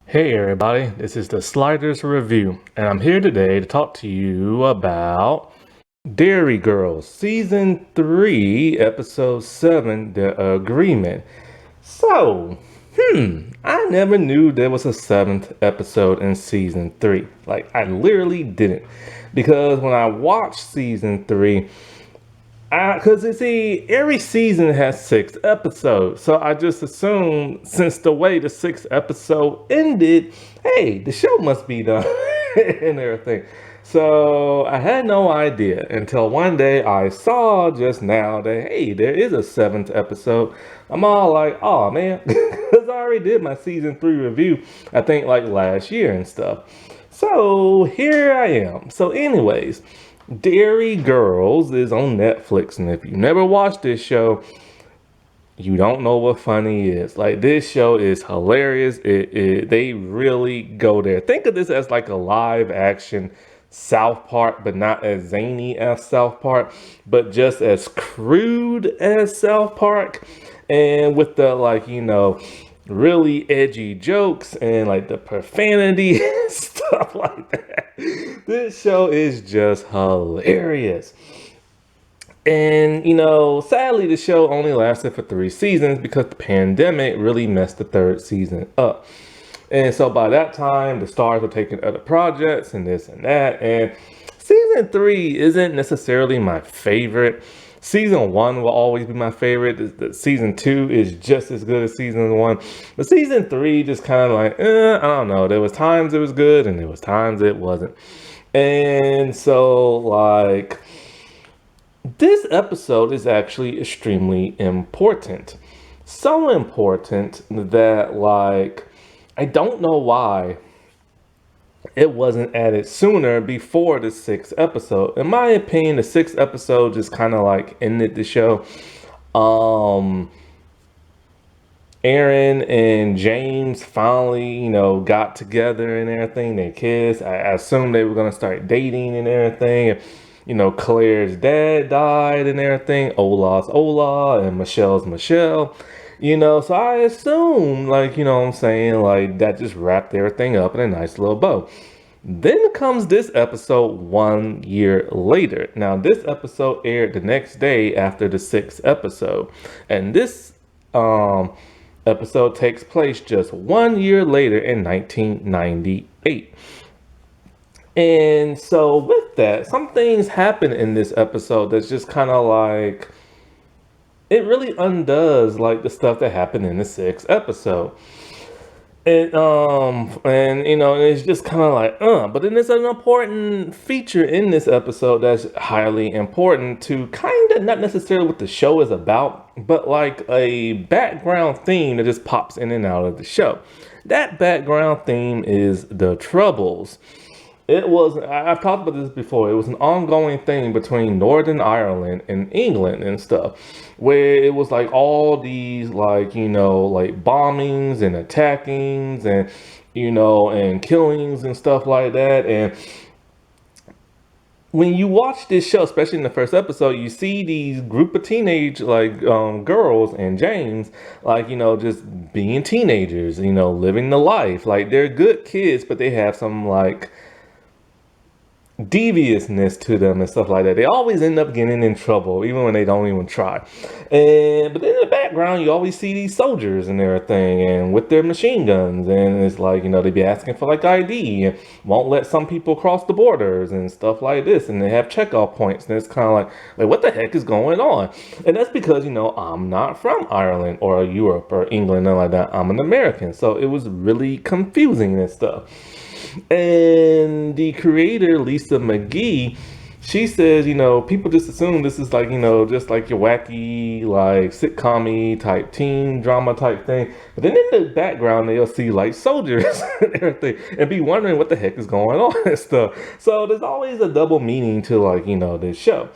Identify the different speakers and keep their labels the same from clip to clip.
Speaker 1: Hey everybody, this is the Sliders Review, and I'm here today to talk to you about Dairy Girls, Season 3, Episode 7, The Agreement. So, I never knew there was a 7th episode in Season 3. Like, I literally didn't. Because when I watched Season 3, because you see, every season has 6 episodes. So I just assumed since the way the 6th episode ended, hey, the show must be done and everything. So I had no idea until one day I saw just now that, hey, there is a 7th episode. I'm all like, oh man, because I already did my season 3 review, I think like last year and stuff. So here I am. So, anyways. Derry Girls is on Netflix, and if you never watched this show, you don't know what funny is. Like, this show is hilarious. They really go there. Think of this as like a live action South Park, but not as zany as South Park, but just as crude as South Park, and with the really edgy jokes and like the profanity and stuff like that. This show is just hilarious. And sadly, the show only lasted for 3 seasons because the pandemic really messed the 3rd season up. And so by that time, the stars were taking other projects and this and that. And season 3 isn't necessarily my favorite. Season 1 will always be my favorite. Season 2 is just as good as season 1. But season 3 just kind of like, I don't know. There was times it was good and there was times it wasn't. And so, like, this episode is actually extremely important. So important that, like, I don't know why it wasn't added sooner before the 6th episode. In my opinion, the 6th episode just kind of like ended the show. Aaron and James finally, got together and everything. They kissed. I assumed they were going to start dating and everything. Claire's dad died and everything. Ola's Ola and Michelle's Michelle. So I assumed, like, what I'm saying, like, that just wrapped everything up in a nice little bow. Then comes this episode 1 year later. Now, this episode aired the next day after the 6th episode. And this episode takes place just 1 year later in 1998. And so with that, some things happen in this episode that's just kind of like, it really undoes like the stuff that happened in the 6th episode. And it's just kind of like, but then there's an important feature in this episode that's highly important to kind of not necessarily what the show is about, but like a background theme that just pops in and out of the show. That background theme is the Troubles. I've talked about this before. It was an ongoing thing between Northern Ireland and England and stuff, where it was like all these like bombings and attackings and and killings and stuff like that. And when you watch this show, especially in the 1st episode, you see these group of teenage girls and James just being teenagers, living the life. Like, they're good kids, but they have some like deviousness to them and stuff like that. They always end up getting in trouble, even when they don't even try. But then in the background, you always see these soldiers and everything, and with their machine guns, and it's like they be asking for like ID, and won't let some people cross the borders and stuff like this, and they have checkoff points, and it's kind of like what the heck is going on? And that's because I'm not from Ireland or Europe or England, nothing like that. I'm an American, so it was really confusing and stuff. And the creator, Lisa McGee, she says, people just assume this is like, just like your wacky, like sitcom-y type teen drama type thing. But then in the background, they'll see like soldiers and everything and be wondering what the heck is going on and stuff. So there's always a double meaning to like, this show.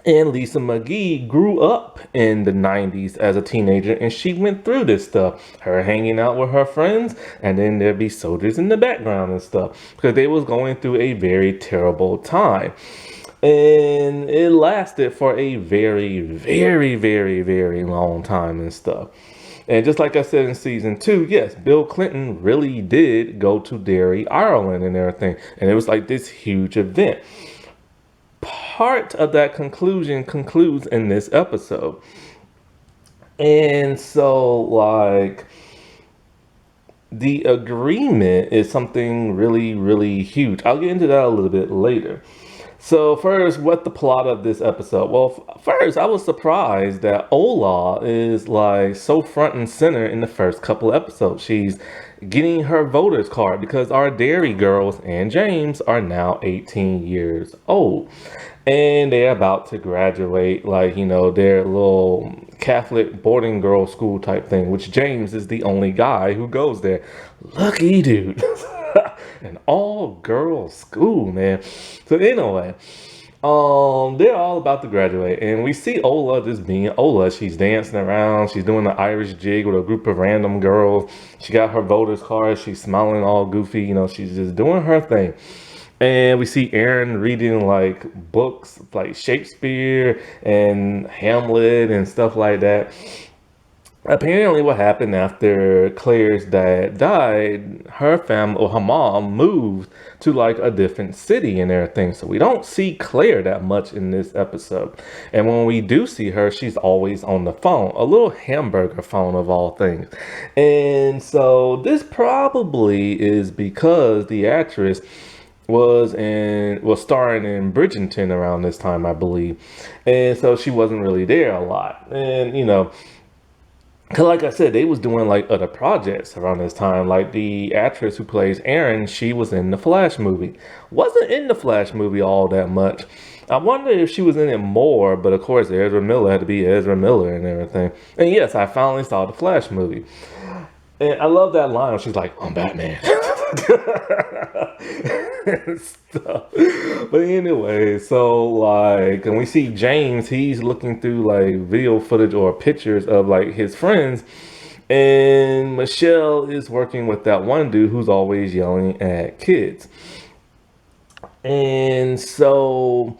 Speaker 1: And Lisa McGee grew up in the 90s as a teenager, and she went through this stuff. Her hanging out with her friends, and then there'd be soldiers in the background and stuff, because they was going through a very terrible time. And it lasted for a very, very, very, very long time and stuff. And just like I said in season 2, yes, Bill Clinton really did go to Derry, Ireland and everything. And it was like this huge event. Part of that conclusion concludes in this episode. And so, like, the agreement is something really, really huge. I'll get into that a little bit later. So first, what the plot of this episode? Well, first, I was surprised that Ola is like so front and center in the first couple episodes. She's getting her voter's card because our Derry girls and James are now 18 years old. And they're about to graduate, like, their little Catholic boarding girl school type thing, which James is the only guy who goes there. Lucky dude. An all girls school, man. So anyway, they're all about to graduate, and we see Ola just being Ola. She's dancing around, she's doing the Irish jig with a group of random girls. She got her voter's card, she's smiling all goofy, she's just doing her thing. And we see Aaron reading like books like Shakespeare and Hamlet and stuff like that. Apparently what happened after Claire's dad died, her family or her mom moved to like a different city and everything. So we don't see Claire that much in this episode. And when we do see her, she's always on the phone, a little hamburger phone of all things. And so this probably is because the actress was starring in Bridgerton around this time, I believe. And so she wasn't really there a lot. And cause like I said, they was doing like other projects around this time. Like the actress who plays Erin, she was in the Flash movie. Wasn't in the Flash movie all that much. I wonder if she was in it more, but of course Ezra Miller had to be Ezra Miller and everything. And yes, I finally saw the Flash movie. And I love that line. She's like, I'm Batman. And stuff. But anyway, so like, and we see James, he's looking through like video footage or pictures of like his friends, and Michelle is working with that one dude who's always yelling at kids. And so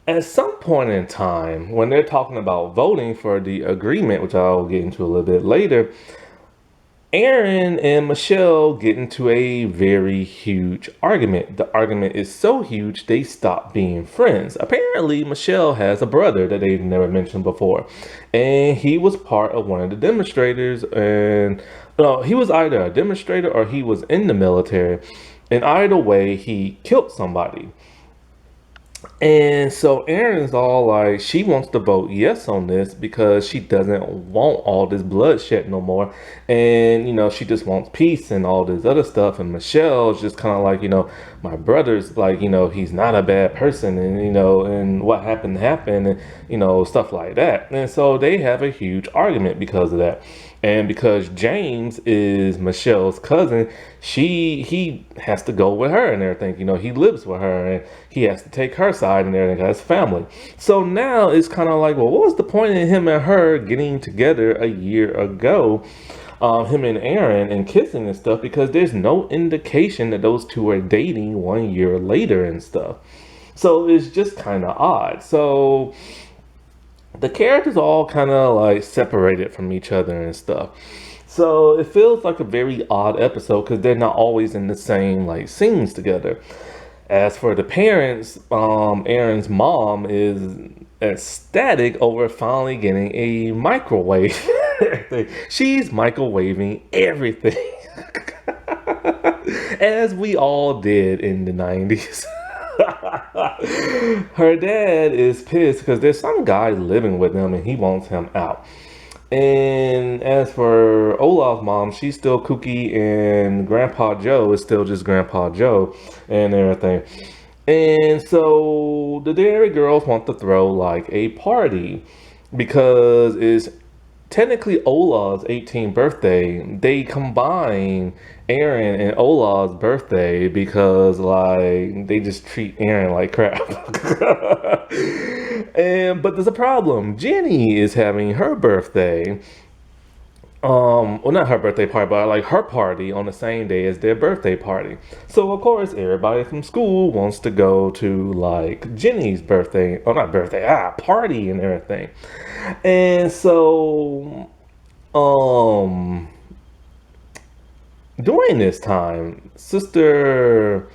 Speaker 1: at some point in time, when they're talking about voting for the agreement, which I'll get into a little bit later, Aaron and Michelle get into a very huge argument. The argument is so huge, they stop being friends. Apparently, Michelle has a brother that they've never mentioned before. And he was part of one of the demonstrators. And no, he was either a demonstrator or he was in the military. And either way, he killed somebody. And so Erin's all like, she wants to vote yes on this because she doesn't want all this bloodshed no more. And, she just wants peace and all this other stuff. And Michelle's just kind of like, my brother's like, he's not a bad person. And, and what happened, and, stuff like that. And so they have a huge argument because of that. And because James is Michelle's cousin, he has to go with her and everything. He lives with her and he has to take her side and everything as family. So now it's kind of like, well, what was the point in him and her getting together a year ago? Him and Aaron and kissing and stuff, because there's no indication that those two are dating 1 year later and stuff. So it's just kind of odd. So the characters all kind of like separated from each other and stuff. So it feels like a very odd episode because they're not always in the same like scenes together. As for the parents, Aaron's mom is ecstatic over finally getting a microwave. She's microwaving everything. As we all did in the 90s. Her dad is pissed because there's some guy living with him and he wants him out. And as for Olaf's mom, she's still kooky, and Grandpa Joe is still just Grandpa Joe and everything. And so the Derry girls want to throw like a party because it's technically Ola's 18th birthday. They combine Aaron and Ola's birthday because like they just treat Aaron like crap. But there's a problem. Jenny is having her birthday. Well, not her birthday party, but like her party on the same day as their birthday party. So of course everybody from school wants to go to like Jenny's party and everything. And so Um, during this time, Sister,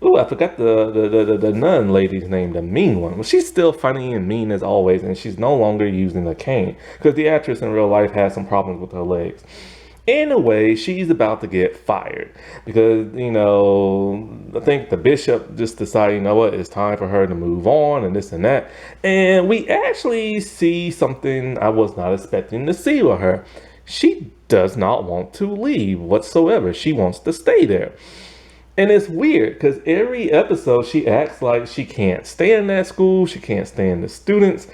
Speaker 1: oh, I forgot the nun lady's name, the mean one. Well, she's still funny and mean as always, and she's no longer using a cane because the actress in real life has some problems with her legs. Anyway, she's about to get fired because, I think the bishop just decided, it's time for her to move on and this and that. And we actually see something I was not expecting to see with her. She does not want to leave whatsoever. She wants to stay there. And it's weird because every episode she acts like she can't stand that school, she can't stand the students,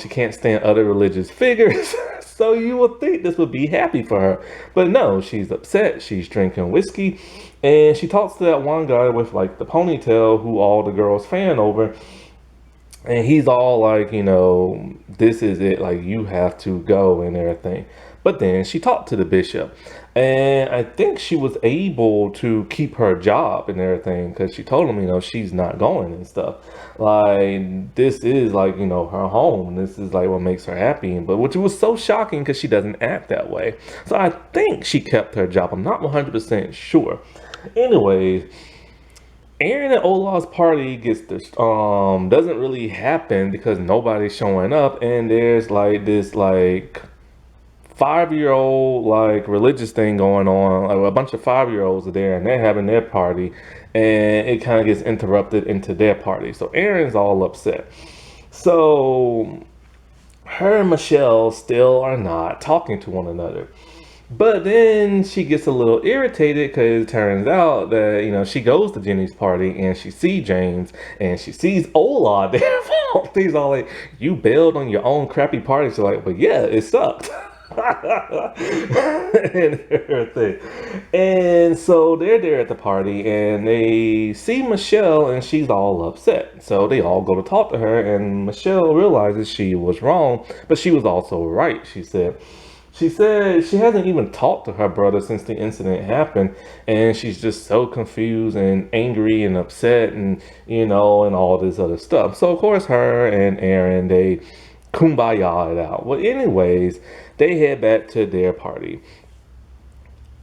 Speaker 1: she can't stand other religious figures. So you would think this would be happy for her. But no, she's upset, she's drinking whiskey, and she talks to that one guy with like the ponytail who all the girls fan over. And he's all like, this is it, like you have to go and everything. But then she talked to the bishop, and I think she was able to keep her job and everything because she told him, she's not going and stuff. Like, this is like, her home. This is like what makes her happy. But which was so shocking because she doesn't act that way. So I think she kept her job. I'm not 100% sure. Anyways, Aaron and Olaf's party gets this doesn't really happen because nobody's showing up, and there's like this like 5-year-old like religious thing going on. Like, a bunch of 5-year-olds are there and they're having their party, and it kind of gets interrupted into their party. So Aaron's all upset. So her and Michelle still are not talking to one another. But then she gets a little irritated because it turns out that, she goes to Jenny's party and she sees James and she sees Ola there. He's all like, you bailed on your own crappy party. She's like, but yeah, it sucked. And everything. And so they're there at the party and they see Michelle and she's all upset. So they all go to talk to her, and Michelle realizes she was wrong, but she was also right, she said. She said she hasn't even talked to her brother since the incident happened, and she's just so confused and angry and upset and, and all this other stuff. So, of course, her and Aaron, they kumbaya it out. Well, anyways, they head back to their party.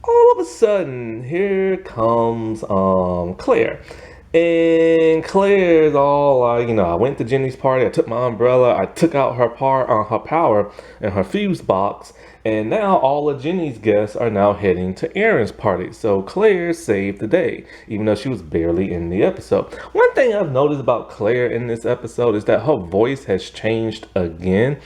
Speaker 1: All of a sudden, here comes Claire. And Claire's all like, I went to Jenny's party, I took my umbrella, I took out her power and her fuse box, and now all of Jenny's guests are now heading to Aaron's party. So Claire saved the day, even though she was barely in the episode. One thing I've noticed about Claire in this episode is that her voice has changed again.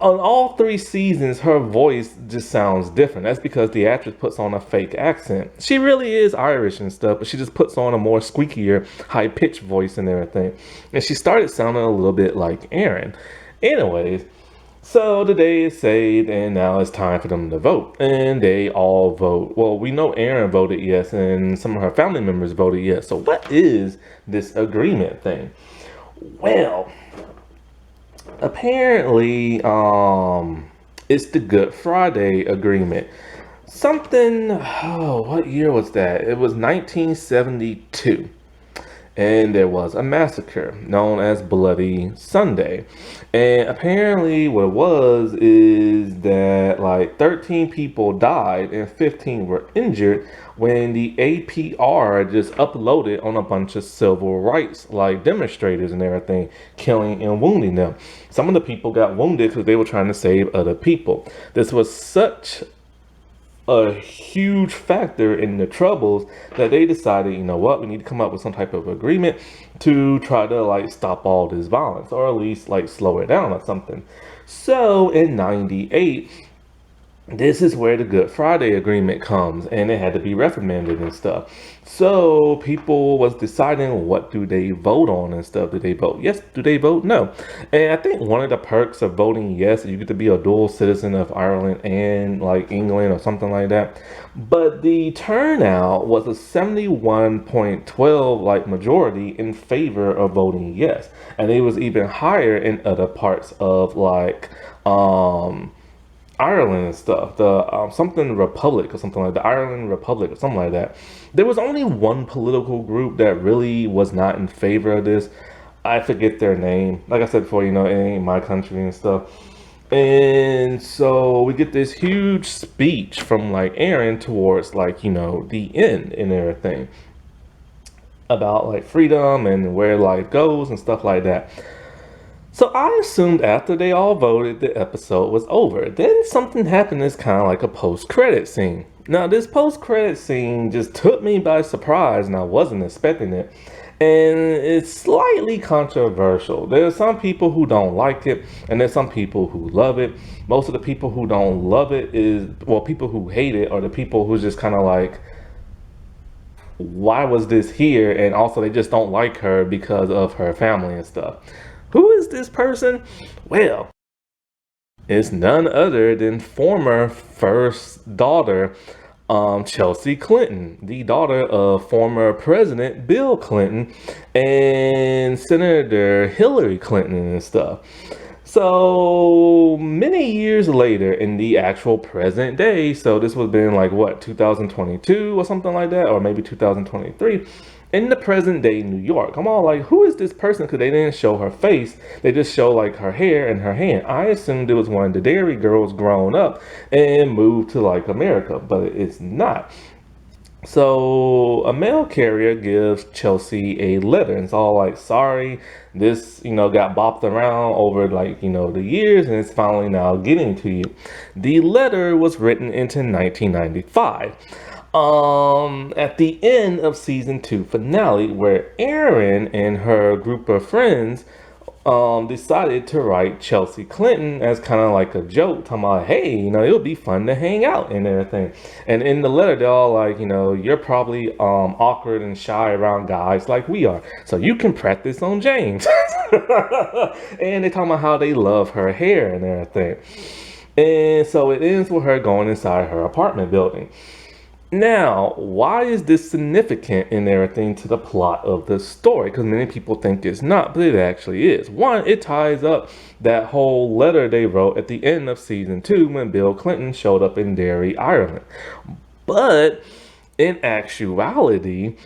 Speaker 1: On all 3 seasons, her voice just sounds different. That's because the actress puts on a fake accent. She really is Irish and stuff, but she just puts on a more squeakier, high-pitched voice and everything. And she started sounding a little bit like Aaron. Anyways, so the day is saved, and now it's time for them to vote. And they all vote. Well, we know Aaron voted yes, and some of her family members voted yes. So what is this agreement thing? Well, apparently, it's the Good Friday Agreement. What year was that? It was 1972. And there was a massacre known as Bloody Sunday. And apparently what it was is that like 13 people died and 15 were injured when the APR just uploaded on a bunch of civil rights like demonstrators and everything, killing and wounding them. Some of the people got wounded because they were trying to save other people. This was such a huge factor in the troubles that they decided, we need to come up with some type of agreement to try to like stop all this violence, or at least like slow it down or something. So in 98, this is where the Good Friday Agreement comes, and it had to be recommended and stuff. So people was deciding what do they vote on and stuff. Do they vote yes? Do they vote no? And I think one of the perks of voting yes is you get to be a dual citizen of Ireland and like England or something like that. But the turnout was a 71.12 like majority in favor of voting yes, and it was even higher in other parts of like Ireland and stuff, the something Republic or something like the Ireland Republic or something like that. There was only one political group that really was not in favor of this. I forget their name. Like I said before, it ain't my country and stuff. And so we get this huge speech from like Aaron towards like, the end and everything about like freedom and where life goes and stuff like that. So I assumed after they all voted, the episode was over. Then something happened that's kind of like a post-credit scene. Now, this post-credit scene just took me by surprise, and I wasn't expecting it. And it's slightly controversial. There are some people who don't like it, and there's some people who love it. Most of the people who don't love it people who hate it are the people who just kind of like, why was this here? And also they just don't like her because of her family and stuff. Who is this person? Well, it's none other than former first daughter, Chelsea Clinton, the daughter of former President Bill Clinton and Senator Hillary Clinton and stuff. So many years later in the actual present day, so this would have been like what, 2022 or something like that, or maybe 2023, in the present day New York. I'm all like, who is this person? Because they didn't show her face. They just show like her hair and her hand. I assumed it was one of the Derry girls grown up and moved to like America, but it's not. So a mail carrier gives Chelsea a letter, and it's all like, sorry, this, got bopped around over like, the years, and it's finally now getting to you. The letter was written into 1995. At the end of season 2 finale, where Erin and her group of friends decided to write Chelsea Clinton as kind of like a joke, talking about, hey, it'll be fun to hang out and everything. And in the letter, they're all like, you're probably awkward and shy around guys like we are, so you can practice on James. And they talking about how they love her hair and everything. And so it ends with her going inside her apartment building. Now, why is this significant and everything to the plot of the story? Because many people think it's not, but it actually is. One, it ties up that whole letter they wrote at the end of season 2 when Bill Clinton showed up in Derry, Ireland. But in actuality,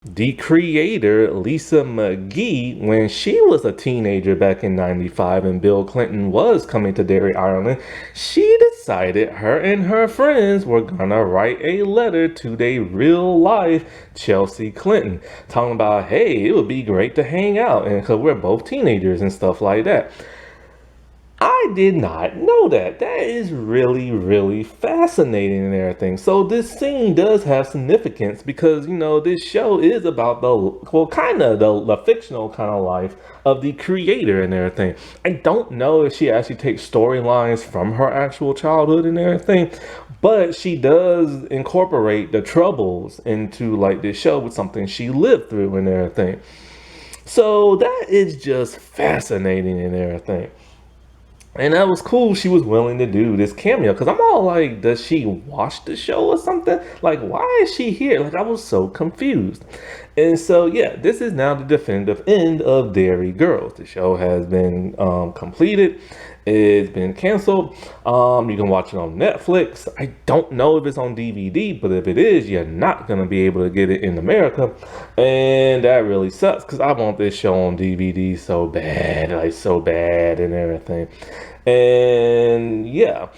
Speaker 1: the creator, Lisa McGee, when she was a teenager back in 95 and Bill Clinton was coming to Derry, Ireland, she decided her and her friends were gonna write a letter to their real life Chelsea Clinton, talking about, hey, it would be great to hang out, and because we're both teenagers and stuff like that. I did not know that. That is really, really fascinating and everything. So this scene does have significance because, this show is about the fictional kind of life of the creator and everything. I don't know if she actually takes storylines from her actual childhood and everything, but she does incorporate the troubles into like this show with something she lived through and everything. So that is just fascinating and everything. And that was cool. She was willing to do this cameo because I'm all like, does she watch the show or something? Like, why is she here? Like, I was so confused. And so, yeah, this is now the definitive end of Derry Girls. The show has been completed. It's been canceled. You can watch it on Netflix. I don't know if it's on DVD, but if it is, you're not going to be able to get it in America. And that really sucks because I want this show on DVD so bad, like so bad and everything. And yeah,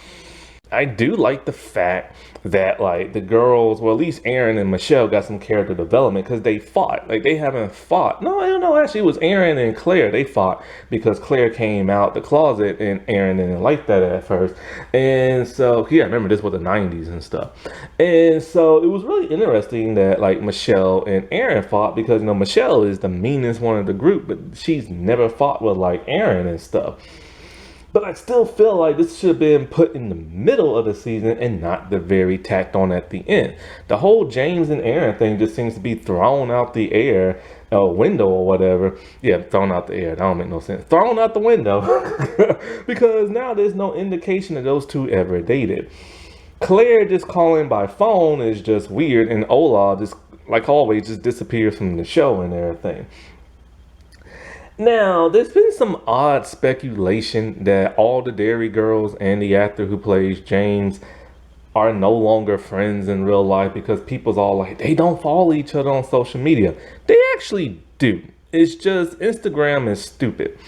Speaker 1: I do like the fact that like the girls, well, at least Aaron and Michelle got some character development because they fought. Like they haven't fought. No, actually it was Aaron and Claire. They fought because Claire came out the closet and Aaron didn't like that at first. And so, yeah, remember this was the 90s and stuff. And so it was really interesting that like Michelle and Aaron fought because, Michelle is the meanest one of the group, but she's never fought with like Aaron and stuff. But I still feel like this should have been put in the middle of the season and not the very tacked on at the end. The whole James and Aaron thing just seems to be thrown out the air, window or whatever. Yeah, thrown out the air. That don't make no sense. Thrown out the window. Because now there's no indication that those two ever dated. Claire just calling by phone is just weird. And Ola just, like always, just disappears from the show and everything. Now, there's been some odd speculation that all the Derry girls and the actor who plays James are no longer friends in real life because people's all like, they don't follow each other on social media. They actually do. It's just Instagram is stupid.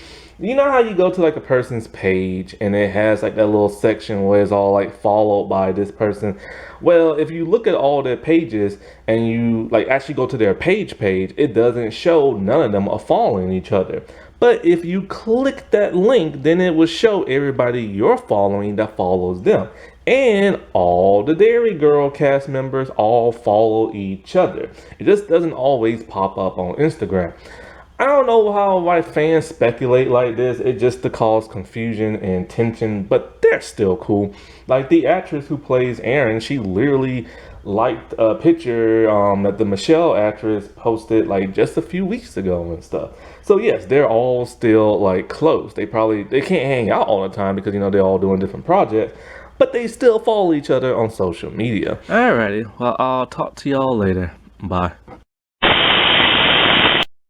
Speaker 1: You know how you go to like a person's page and it has like that little section where it's all like followed by this person? Well, if you look at all their pages and you like actually go to their page, it doesn't show none of them are following each other. But if you click that link, then it will show everybody you're following that follows them. And all the Derry Girl cast members all follow each other. It just doesn't always pop up on Instagram. I don't know why fans speculate like this. It just to cause confusion and tension, but they're still cool. Like the actress who plays Erin, she literally liked a picture that the Michelle actress posted like just a few weeks ago and stuff. So yes, they're all still like close. They can't hang out all the time because they're all doing different projects, but they still follow each other on social media. Alrighty, well I'll talk to y'all later. Bye.